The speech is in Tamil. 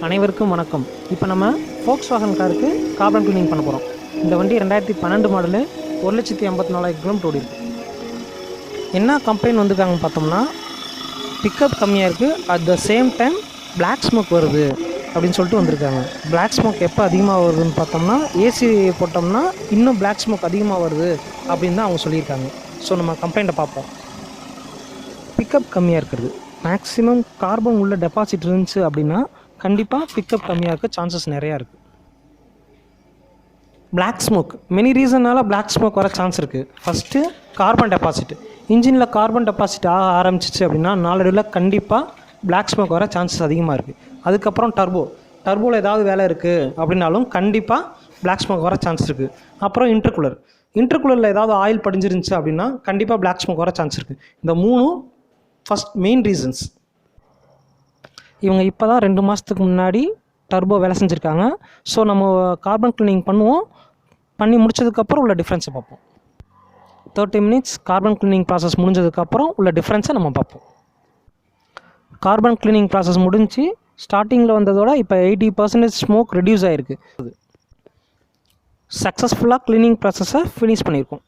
அனைவருக்கும் வணக்கம். இப்போ நம்ம Volkswagen காருக்கு கார்பன் கிளீனிங் பண்ண போகிறோம். இந்த வண்டி 2012 மாடலு, 1,84,000 கிலோமீட்டர் ஓடி இருக்கு. என்ன கம்ப்ளைண்ட் வந்துருக்காங்கன்னு பார்த்தோம்னா, பிக்கப் கம்மியாக இருக்குது, at the same time black smoke வருது அப்படின்னு சொல்லிட்டு வந்திருக்காங்க. பிளாக் ஸ்மோக் எப்போ அதிகமாக வருதுன்னு பார்த்தோம்னா, ஏசி போட்டோம்னா இன்னும் பிளாக் ஸ்மோக் அதிகமாக வருது அப்படின்னு தான் அவங்க சொல்லியிருக்காங்க. ஸோ நம்ம கம்ப்ளைண்ட்டை பார்ப்போம். பிக்கப் கம்மியாக இருக்கிறது, மேக்ஸிமம் கார்பன் உள்ள டெபாசிட் இருந்துச்சு அப்படின்னா கண்டிப்பாக பிக்கப் கம்மியாக இருக்க சான்சஸ் நிறையா இருக்குது. பிளாக் ஸ்மோக் மெனி ரீசனால் பிளாக் ஸ்மோக் வர சான்ஸ் இருக்குது. ஃபஸ்ட்டு கார்பன் டெபாசிட், இன்ஜினில் கார்பன் டெபாசிட் ஆக ஆரம்பிச்சிச்சு அப்படின்னா நாளடைவில் கண்டிப்பாக பிளாக் ஸ்மோக் வர சான்சஸ் அதிகமாக இருக்குது. அதுக்கப்புறம் டர்போவில் ஏதாவது வேலை இருக்குது அப்படின்னாலும் கண்டிப்பாக பிளாக் ஸ்மோக் வர சான்ஸ் இருக்குது. அப்புறம் இன்டர்கூலரில் ஏதாவது ஆயில் படிஞ்சிருந்துச்சு அப்படின்னா கண்டிப்பாக பிளாக் ஸ்மோக் வர சான்ஸ் இருக்குது. இந்த மூணும் ஃபஸ்ட் மெயின் ரீசன்ஸ். இவங்க இப்போ தான் 2 மாதத்துக்கு முன்னாடி டர்போ வேலை செஞ்சுருக்காங்க. ஸோ நம்ம கார்பன் கிளீனிங் பண்ணுவோம். பண்ணி முடிச்சதுக்கப்புறம் உள்ள டிஃப்ரென்ஸை பார்ப்போம். 30 மினிட்ஸ் கார்பன் கிளீனிங் ப்ராசஸ் முடிஞ்சதுக்கப்புறம் உள்ள டிஃப்ரென்ஸை நம்ம பார்ப்போம். கார்பன் கிளீனிங் ப்ராசஸ் முடிஞ்சு ஸ்டார்டிங்கில் வந்ததோட இப்போ 80% ஸ்மோக் ரெடியூஸ் ஆகிருக்கு. சக்ஸஸ்ஃபுல்லாக கிளீனிங் ப்ராசஸை ஃபினிஷ் பண்ணியிருக்கோம்.